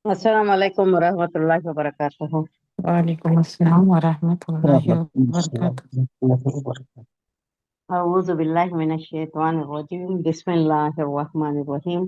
السلام علیکم ورحمۃ اللہ وبرکاتہ۔ وعلیکم السلام ورحمۃ اللہ وبرکاتہ۔ اعوذ باللہ من الشیطان الرجیم، بسم اللہ الرحمن الرحیم،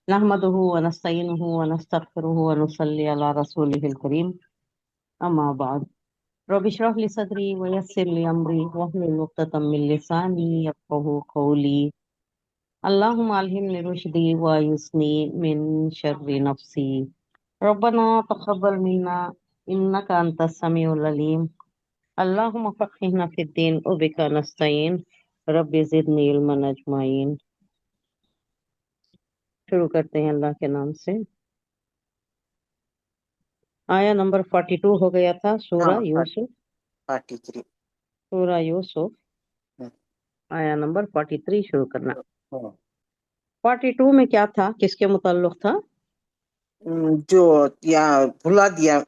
نحمده ونستعینه ونستغفره ونصلی علی رسولہ الکریم، اما بعد، رب اشرح لی صدری ویسر لی امری واحلل عقدۃ من لسانی یفقهوا قولی، اللہم الہمنی رشدی وایسنی من شر نفسی، ربنا تقبل منا انک انت السمیع العلیم، اللہم فقہنا فی الدین وبک نستعین، رب زدنی علما اجمعین۔ شروع کرتے ہیں اللہ کے نام سے۔ آیا نمبر 42 ہو گیا تھا، سورہ یوسف، 43۔ سورہ یوسف، آیا نمبر 43 شروع کرنا۔ 42 میں کیا تھا، کس کے متعلق تھا؟ جو یا بھلا دیا،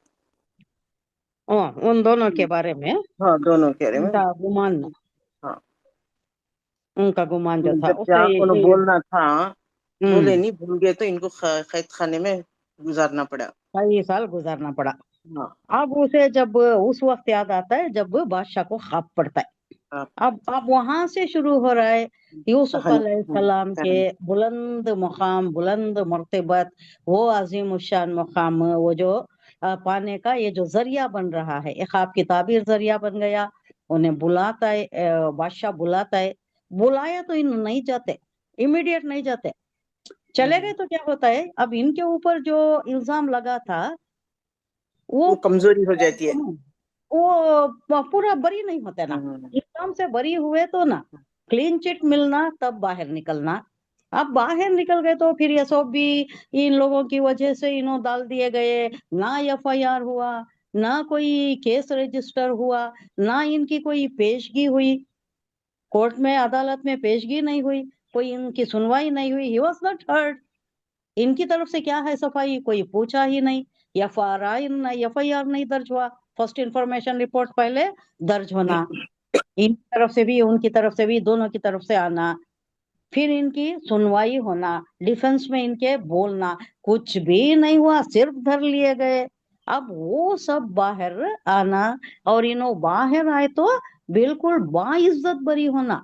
ان دونوں کے بارے میں، ہاں دونوں کے بارے ان میں، کا گمان، ہاں ان کا گمان جو تھا جب اس جا سے کو بولنا تھا بولے ہم، نہیں، بھول گئے تو ان کو قید خانے میں گزارنا پڑا۔ کئی سال گزارنا پڑا۔ ہاں اب اسے جب اس وقت یاد آتا ہے جب بادشاہ کو خواب پڑتا ہے، ہاں، اب وہاں سے شروع ہو رہا ہے یوسف کہانی، علیہ السلام کے بلند مقام، بلند مرتبت، وہ عظیم الشان مقام، وہ جو پانے کا یہ جو ذریعہ بن رہا ہے، ایک خواب کی تعبیر ذریعہ بن گیا۔ انہیں بلاتا ہے، بادشاہ بلاتا ہے، بلایا تو ان نہیں جاتے، امیڈیٹ نہیں جاتے، چلے گئے تو کیا ہوتا ہے، اب ان کے اوپر جو الزام لگا تھا وہ وہ کمزوری ہو جاتی ہے۔ وہ پورا بری نہیں ہوتا نا، ہاں، الزام سے بری ہوئے تو نا کلین چٹ ملنا، تب باہر نکلنا۔ اب باہر نکل گئے تو پھر یہ سب بھی ان لوگوں کی وجہ سے انہوں ڈال دیے گئے، نہ ایف آئی آر ہوا، نہ کوئی کیس رجسٹر ہوا، نہ ان کی کوئی پیشگی ہوئی، کورٹ میں عدالت میں پیشگی نہیں ہوئی، کوئی ان کی سنوائی نہیں ہوئی، ہی واز ناٹ ہرڈ۔ ان کی طرف سے کیا ہے صفائی، کوئی پوچھا ہی نہیں، ایف آئی آر نہیں درج ہوا، فرسٹ انفارمیشن رپورٹ پہلے درج ہونا، ان کی طرف سے بھی ان کی طرف سے بھی، دونوں کی طرف سے آنا، پھر ان کی سنوائی ہونا، ڈیفنس میں ان کے بولنا، کچھ بھی نہیں ہوا، صرف دھر لیے گئے۔ اب وہ سب باہر آنا، اور انہوں باہر آئے تو بالکل باعزت بری ہونا،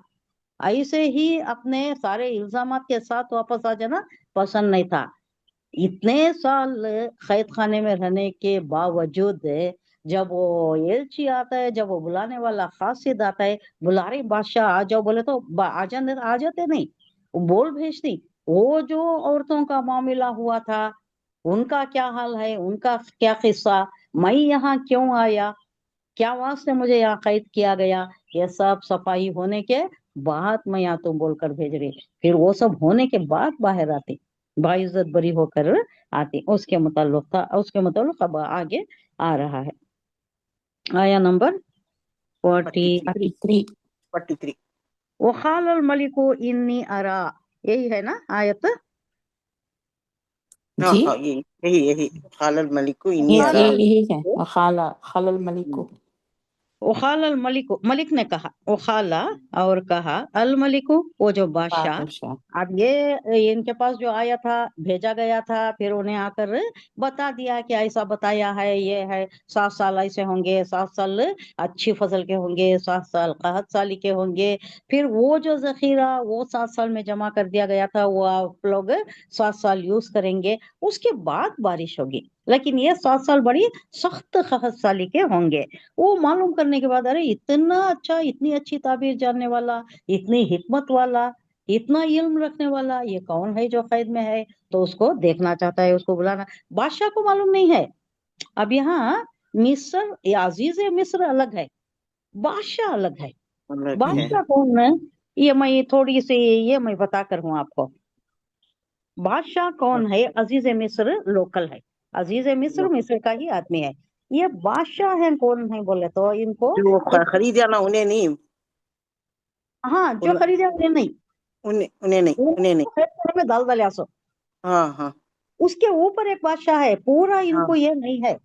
ایسے ہی اپنے سارے الزامات کے ساتھ واپس آ جانا پسند نہیں تھا۔ اتنے سال قید خانے میں رہنے کے باوجود جب وہ ایلچی آتا ہے، جب وہ بلانے والا قاصد آتا ہے، بلا رہی بادشاہ آ جاؤ بولے تو آ جاتے نہیں، وہ بول بھیجتی۔ وہ جو عورتوں کا معاملہ ہوا تھا، ان کا کیا حال ہے، ان کا کیا قصہ، میں یہاں کیوں آیا، کیا واسطے مجھے یہاں قید کیا گیا، یہ سب صفائی ہونے کے بعد میں یہاں تم بول کر بھیج رہی، پھر وہ سب ہونے کے بعد باہر آتی، باعزت بری ہو کر آتی۔ اس کے متعلق تھا، اس کے متعلق اب آگے آ رہا ہے۔ آیا نمبر 43، 43۔ وقال الملک انی ارا، یہی ہے نا آیت؟ ہاں جی ہاں، یہی خال الملک کو انی یہ ارا۔ یہی ہے، خال الملک کو۔ وقال الملک، ملک نے کہا، وقالا اور کہا، الملک وہ جو بادشاہ۔ بادشاہ اب یہ ان کے پاس جو آیا تھا، بھیجا گیا تھا، پھر انہیں آ کر بتا دیا کہ ایسا بتایا ہے، یہ ہے 7 سال ایسے ہوں گے، 7 سال اچھی فصل کے ہوں گے، 7 سال قحط سالی کے ہوں گے، پھر وہ جو ذخیرہ وہ 7 سال میں جمع کر دیا گیا تھا وہ آپ لوگ 7 سال یوز کریں گے، اس کے بعد بارش ہوگی، لیکن یہ 7 سال بڑی سخت قحط سالی کے ہوں گے۔ وہ معلوم کرنے کے بعد، ارے اتنا اچھا، اتنی اچھی تعبیر جاننے والا، اتنی حکمت والا، اتنا علم رکھنے والا، یہ کون ہے جو قید میں ہے؟ تو اس کو دیکھنا چاہتا ہے، اس کو بلانا، بادشاہ کو معلوم نہیں ہے۔ اب یہاں مصر یا عزیز مصر الگ ہے، بادشاہ الگ ہے۔ بادشاہ کون ہے، یہ میں تھوڑی سی یہ میں بتا کر ہوں آپ کو، بادشاہ کون ہے؟ عزیز مصر لوکل ہے، عزیز مصر مصر کا ہی آدمی ہے۔ یہ بادشاہ ہیں کون ہے بولے تو ان کو جو خریدا نا انہیں نہیں، ہاں جو خریدے انہیں نہیں، انہیں نہیں، میں دال دلیا سو، ہاں ہاں اس کے اوپر ایک بادشاہ ہے، پورا ان ہاں، کو یہ نہیں ہے،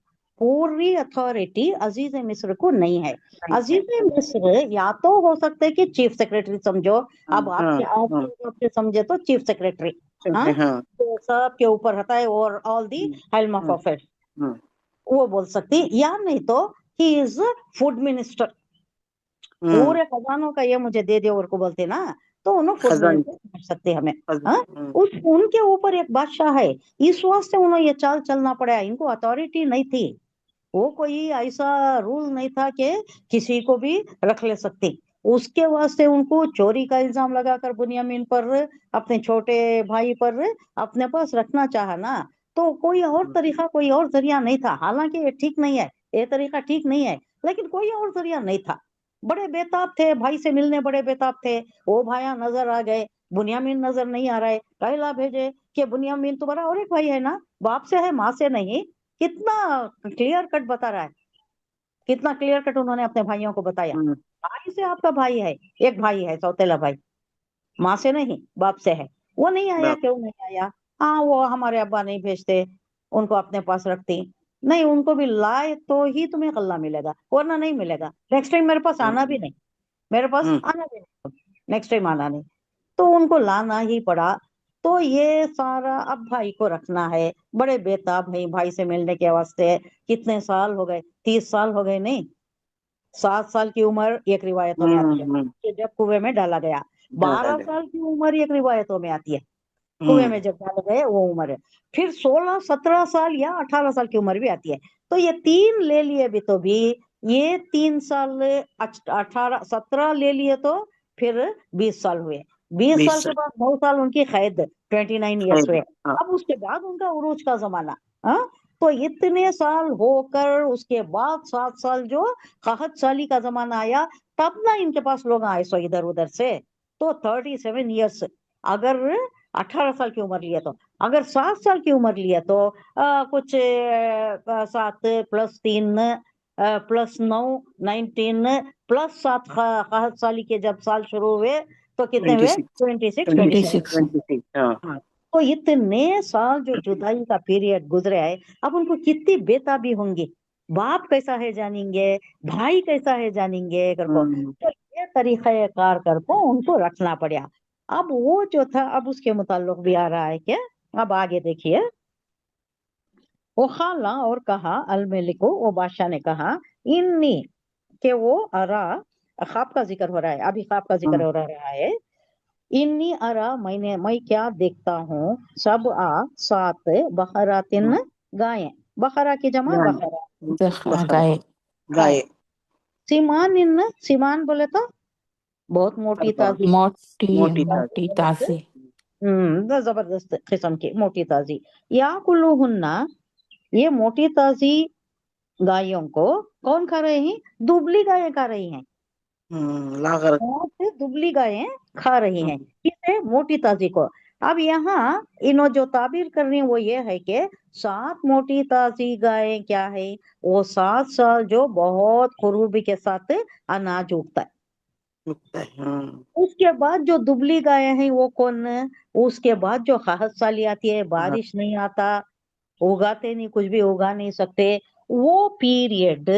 پوری اتھارٹی عزیز مصر کو نہیں ہے۔ عزیز مصر یا تو ہو سکتا ہے کہ چیف سیکریٹری سمجھو، اب آپ ہاں کے ہاں، آپ سے سمجھے تو چیف سیکریٹری، हाँ हाँ तो सब के ऊपर रहता है और all the helm of affair वो बोल सकती, या नहीं तो ही इज फूड मिनिस्टर, पूरे खजानों का ये मुझे दे दे और को बोलते ना, तो उन्होंने फूड खजान मिनिस्टर समझ सकते हमें। हाँ उस उनके ऊपर एक बादशाह है, इस वास्ते उन्हें ये चाल चलना पड़ा, इनको अथॉरिटी नहीं थी, वो कोई ऐसा रूल नहीं था कि किसी को भी रख ले सकते, उसके वास्ते उनको चोरी का इल्जाम लगाकर बुनियामीन पर, अपने छोटे भाई पर अपने पास रखना चाहा ना, तो कोई और तरीका कोई और जरिया नहीं था, हालांकि ये ठीक नहीं है, ये तरीका ठीक नहीं है, लेकिन कोई और जरिया नहीं था। बड़े बेताब थे, भाई से मिलने बड़े बेताब थे, वो भाया नजर आ गए, बुनियामीन नजर नहीं आ रहा है, कहला भेजे कि बुनियामीन तुम्हारा और एक भाई है ना, बाप से है माँ से नहीं। कितना क्लियर कट बता रहा है, कितना क्लियर कट उन्होंने अपने भाइयों को बताया, भाई से आपका भाई है, एक भाई है सौतेला भाई, माँ से नहीं बाप से है। वो नहीं आया, क्यों नहीं आया? हाँ वो हमारे अब्बा नहीं भेजते, उनको अपने पास रखती, नहीं उनको भी लाए तो ही तुम्हें गल्ला मिलेगा, वरना नहीं मिलेगा, नेक्स्ट टाइम मेरे पास आना भी नहीं, मेरे पास आना भी नहीं, नेक्स्ट टाइम आना नहीं, तो उनको लाना ही पड़ा। तो ये सारा अब भाई को रखना है, बड़े बेताब है भाई से मिलने के वास्ते, कितने साल हो गए, 30 साल हो गए, नहीं 7 साल की उम्र एक रिवायतों में आती है कि जब कुएं में डाला गया, 12 साल की उम्र एक रिवायतों में आती है, कुएं में जब डाले गए वो उम्र है, फिर 16 17 साल या 18 साल की उम्र भी आती है, तो ये 3 ले लिए भी, तो भी ये 3 साल 18 17 ले लिए तो फिर 20 साल हुए, 20 साल के बाद 9 साल उनकी कैद, 29 ईयर्स हुए, अब उसके बाद उनका उरूज का जमाना। हाँ तो इतने साल होकर उसके बाद 7 साल जो कहत साली का जमाना आया, तब ना इनके पास लोग आए सो इधर उधर से, तो 37 ईयर्स, अगर 18 साल की उम्र लिया तो, अगर 7 साल की उम्र लिया तो कुछ 7 + 3 + 9 19 + 7 कहत साली के जब साल शुरू हुए तो कितने हुए? 26 हाँ तो इतने साल जो जुदाई का पीरियड गुजरे है, अब उनको कितनी बेताबी होंगी, बाप कैसा है जानेंगे, भाई कैसा है जानेंगे कर को, तो ये तरीका कार कर को उनको रखना पड़ा। अब वो जो था अब उसके मुताल्लिक भी आ रहा है क्या, अब आगे देखिए, वो खाला और कहा अल मलिको, वो बादशाह ने कहा, इन्नी के वो अरा, ख्वाब का जिक्र हो रहा है, अभी ख्वाब का जिक्र हो रहा है, इन्नी अरा मैं क्या देखता हूँ, सब 7 बकरातिन गायें, बकरा की जमा बकरा, गाय गाय सीमान बोले तो बहुत मोटी ताजी, मोटी ताजी जबरदस्त किस्म की मोटी ताजी, या कुल्लुहुन्ना, ये मोटी ताजी गायों को कौन खा रहे हैं? दुबली गायें खा रही हैं, लागर दुबली गायें खा रही हैं, किसे? मोटी ताजी को। अब यहाँ इन्हों जो ताबीर कर रही हैं वो ये है कि 7 मोटी ताजी गायें क्या है, वो 7 साल जो बहुत खूबी के साथ अनाज उगता है, उसके बाद जो दुबली गायें हैं वो कौन? उसके बाद जो कहत साली आती है, बारिश नहीं आता, उगाते नहीं, कुछ भी उगा नहीं सकते, वो पीरियड,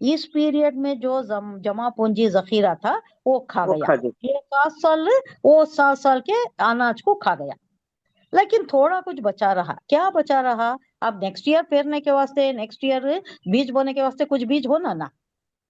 इस पीरियड में जो जमा पूंजी जखीरा था वो खा गया, ये 7 साल, वो 7 साल के अनाज को खा गया, लेकिन थोड़ा कुछ बचा रहा, क्या बचा रहा? अब नेक्स्ट ईयर पेरने के वास्ते, नेक्स्ट ईयर बीज बोने के वास्ते कुछ बीज होना ना,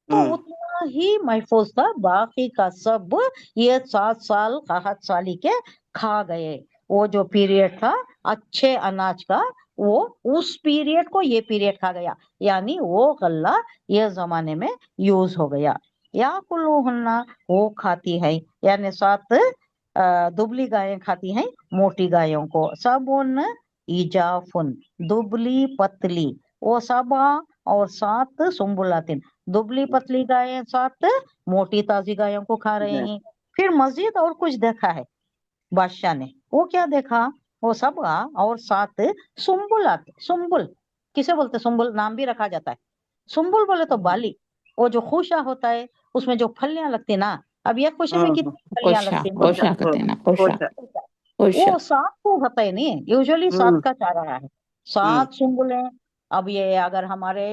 तो उतना ही महफूज था, बाकी का सब ये 7 साल कहत साली के खा गए, वो जो पीरियड था अच्छे अनाज का, वो उस पीरियड को ये पीरियड खा गया, यानी वो गल्ला ये जमाने में यूज हो गया। या कुल्लुहुन्ना, वो खाती है, यानी 7 दुबली गायें खाती हैं मोटी गायों को, सब उन इजाफुन, दुबली पतली, वो सबा और 7 सुम्बुलातिन, दुबली पतली गायें 7 मोटी ताजी गायों को खा रहे हैं। फिर मजीद और कुछ देखा है बादशाह ने, वो क्या देखा? वो सबा और 7 सुम्बुलात, सुम्बुल किसे बोलते? सुम्बुल नाम भी रखा जाता है, सुम्बुल बोले तो बाली, वो जो खुशा होता है उसमें जो फलियां लगती ना, अब ये खुशे में कितनी फलियां लगती कोशा कहते हैं ना, कोशा वो 7 को होता है नहीं, यूजुअली 7 का चाह रहा है, 7 सुम्बुलें अब ये अगर हमारे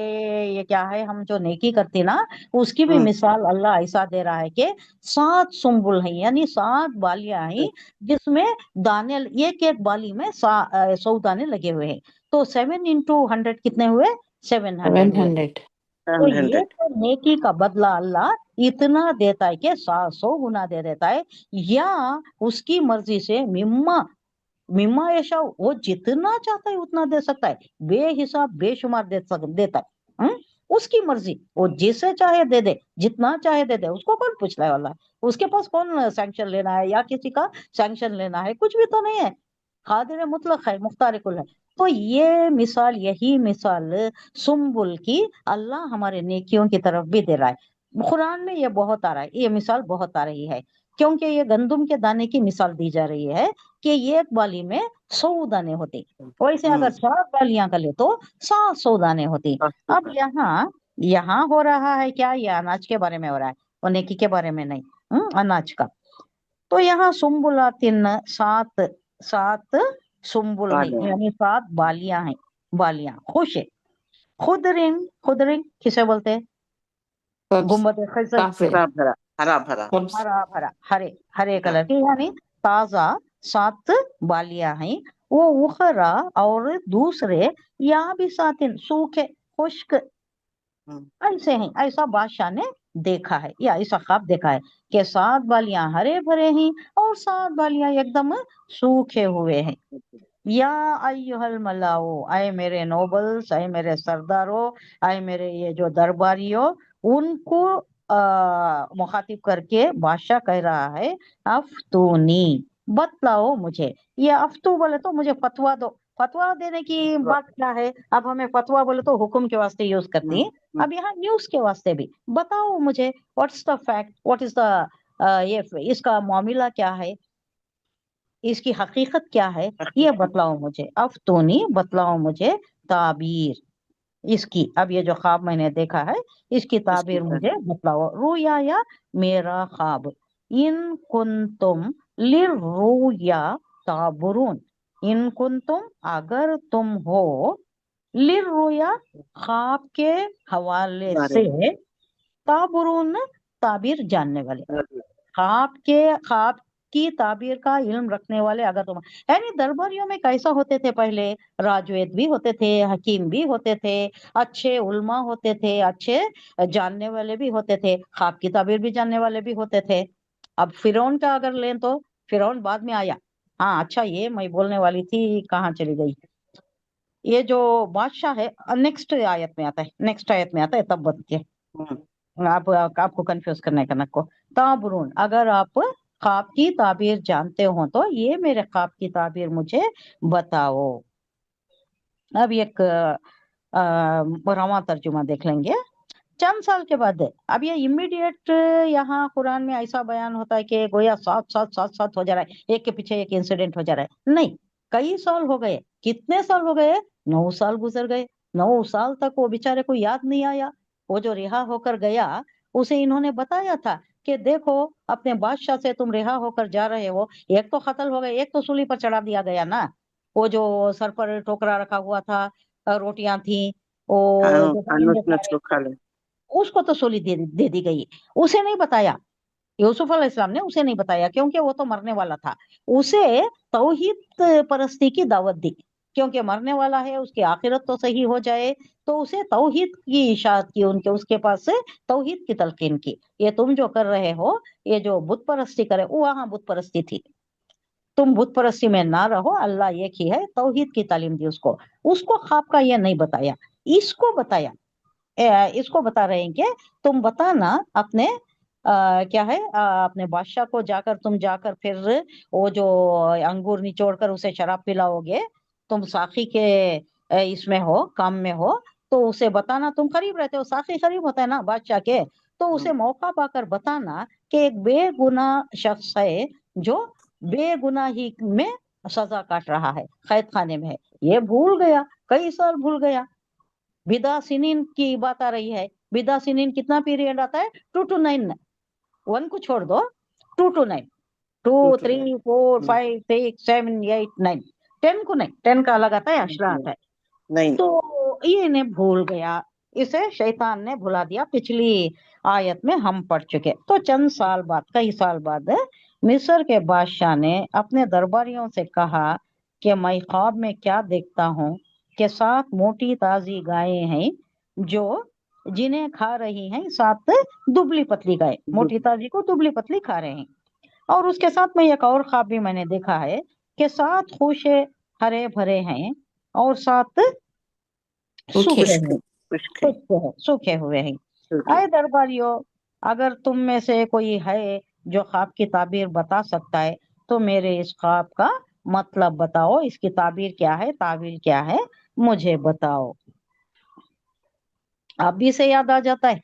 ये क्या है, हम जो नेकी करते ना, उसकी भी हम्म, मिसाल अल्लाह ऐसा दे रहा है कि 7 सुम्बुल हैं, यानी 7 बालियां हैं जिसमें दाने, एक एक बाली में 100 दाने लगे हुए हैं। तो 7 into 100 कितने हुए? 700 हुए। 700 तो ये 700 तो नेकी का बदला अल्लाह इतना देता है कि 700 गुना दे देता है, या उसकी मर्जी से मिम्मा मिम्मा ऐसा वो जितना चाहता है उतना दे सकता है, बेहिसाब बेशुमार देता है। उसकी मर्जी, वो जिसे चाहे दे दे, जितना चाहे दे दे, उसको कौन पूछने वाला है? उसके पास कौन सैंक्शन लेना है या किसी का सैंक्शन लेना है? कुछ भी तो नहीं है। कादिर मुतलक है, मुख्तार कुल है। तो ये मिसाल, यही मिसाल सुम्बुल की अल्लाह हमारे नेकियों की तरफ भी दे रहा है। कुरान में ये बहुत आ रहा है, ये मिसाल बहुत आ रही है, क्योंकि ये गंदुम के दाने की मिसाल दी जा रही है कि ये एक बाली में 100 दाने होते, वैसे अगर 7 बालियां कर ले तो 700 दाने होती। अब यहाँ यहाँ हो रहा है क्या, ये अनाज के बारे में हो रहा है और नेकी के बारे में नहीं, अनाज का। तो यहाँ सुम्बुलातिन 7 7 सुम्बुल है, बालियां। यानी 7 बालियां हैं, बालियां खुश है। खुदरिन, खुदरिन किसे बोलते हैं? सब्ज गुम्बद खजर, काफिर हरा भरा, हरा भरा। सब्ज हरा भरा, हरे हरे हाँ, कलर की, यानी ताजा 7 बालियां हैं। वो उखरा और दूसरे या भी सातिन सूखे खुश्क हम्म, ऐसे हैं। ऐसा बादशाह ने देखा है, या ऐसा ख्वाब देखा है कि 7 बालियां हरे भरे हैं और 7 बालियां एकदम सूखे हुए हैं। या अय्युहल मलाओ, आए मेरे नोबल्स, आए मेरे सरदारों, आए मेरे ये जो दरबारियों, उनको मुखातिब करके बादशाह कह रहा है, अफ्तूनी, बतलाओ मुझे। ये अफ्तू बोले तो मुझे फतवा दो। फतवा देने की बात क्या है? अब हमें फतवा बोले तो हुक्म के वास्ते यूज करती है, अब यहाँ न्यूज के वास्ते भी बताओ मुझे, what's the fact, what is the ये इसका मामला क्या है, इसकी हकीकत क्या है, ये बतलाओ मुझे। अफ्तूनी, बतलाओ मुझे, ताबीर इसकी, अब ये जो ख्वाब मैंने देखा है इसकी ताबीर मुझे बतलाओ। रुया या मेरा ख्वाब, इन कुंतुम लिर्रुया ताबुरून, इन कुंतुम अगर तुम हो, लिर्रुया ख्वाब के हवाले बारे से, ताबुरून ताबीर जानने वाले, में। ख्वाब की ताबीर का इल्म रखने वाले अगर तुम, यानी दरबारियों में कैसा होते थे पहले, राजवेद भी होते थे, हकीम भी होते थे, अच्छे उल्मा होते थे, अच्छे जानने वाले भी होते थे, ख्वाब की ताबीर भी जानने वाले भी होते थे। अब फिरौन का अगर लें तो फिरौन बाद में आया। हाँ अच्छा, ये मैं बोलने वाली थी, कहाँ चली गई? ये जो बादशाह है नेक्स्ट आयत में आता है, नेक्स्ट आयत में आता है, तब बत के आपको कंफ्यूज करने का नको। ताबरून, अगर आप ख्वाब की ताबीर जानते हो तो ये मेरे ख्वाब की ताबीर मुझे बताओ। अब एक रवा तर्जुमा देख लेंगे। चंद साल के बाद, अब ये इमीडिएट यहाँ कुरान में ऐसा बयान होता है कि गोया साथ साथ साथ साथ हो जा रहा है, एक के पीछे एक इंसिडेंट हो जा रहा है, नहीं, कई साल हो गए। कितने साल हो गए? 9 साल गुजर गए। 9 साल तक वो बेचारे को याद नहीं आया। वो जो रिहा होकर गया, उसे इन्होंने बताया था कि देखो, अपने बादशाह से तुम रिहा होकर जा रहे हो, एक तो कत्ल हो गए, एक तो सूली पर चढ़ा दिया गया ना। वो जो सर पर टोकरा रखा हुआ था, रोटियां थी, वो जो अनुज परिंदे खा नच रहे को थे, खा ले। उसको तो सूली दे दी गई। उसे नहीं बताया, यूसुफ अलैहिस्सलाम ने उसे नहीं बताया, क्योंकि वो तो मरने वाला था। उसे तौहीद परस्ती की दावत दी, क्योंकि मरने वाला है, उसकी आखिरत तो सही हो जाए। तो उसे तौहीद की इशाअत की, उनके उसके पास से तौहीद की तलकीन की। ये तुम जो कर रहे हो, ये जो बुत परस्ती करे, वो वहां बुत परस्ती थी, तुम बुत परस्ती में ना रहो, अल्लाह एक ही है, तौहीद की तालीम दी उसको। उसको ख्वाब का ये नहीं बताया, इसको बताया। इसको बता रहे हैं कि तुम बताना अपने क्या है, अपने बादशाह को जाकर, तुम जाकर फिर वो जो अंगूर निचोड़ कर उसे शराब पिलाओगे, तुम साखी के इसमें हो, काम में हो, तो उसे बताना, तुम करीब रहते हो, साखी करीब होता है ना बादशाह के, तो उसे मौका पाकर बताना कि एक बेगुनाह शख्स है जो बेगुनाही में सजा काट रहा है, कैद खाने में है। ये भूल गया, कई साल भूल गया। बिदा सिनीन की बात आ रही है। बिदा सिनीन कितना पीरियड आता है? 2 to 9, 1 को छोड़ दो, 2 to 9, 2 3 4 5 6 7 8 9, 10 को नहीं, 10 का अलग आता है, अशरा आता है। नहीं, तो ये इन्हें भूल गया, इसे शैतान ने भुला दिया। पिछली आयत में हम पढ़ चुके। तो चंद साल बाद, कई साल बाद, मिस्र के बादशाह ने अपने दरबारियों से कहा कि मैं ख्वाब में क्या देखता हूँ कि 7 मोटी ताजी गायें हैं जो जिन्हें खा रही हैं 7 दुबली पतली गाय। मोटी ताजी को दुबली पतली खा रहे हैं। और उसके साथ में एक और ख्वाब भी मैंने देखा है कि 7 खूशे हरे भरे हैं और 7 सूखे हैं, सूखे हुए हैं। आए दरबारियों, अगर तुम में से कोई है जो ख्वाब की ताबीर बता सकता है तो मेरे इस ख्वाब का मतलब बताओ, इसकी ताबीर क्या है, ताबीर क्या है, मुझे बताओ। अभी से याद आ जाता है,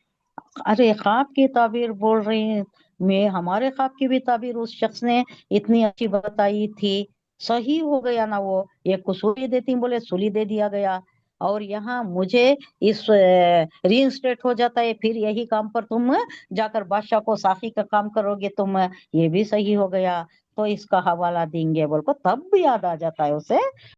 अरे ख्वाब की ताबीर बोल रही है, मैं हमारे ख्वाब की भी ताबीर उस शख्स ने इतनी अच्छी बताई थी, सही हो गया ना। वो एक को सूली देती बोले सूली दे दिया गया, और यहाँ मुझे इस रीइंस्टेट हो जाता है, फिर यही काम पर तुम जाकर बादशाह को साफी का काम करोगे तुम, ये भी सही हो गया, तो इसका हवाला देंगे बोल को तब याद आ जाता है उसे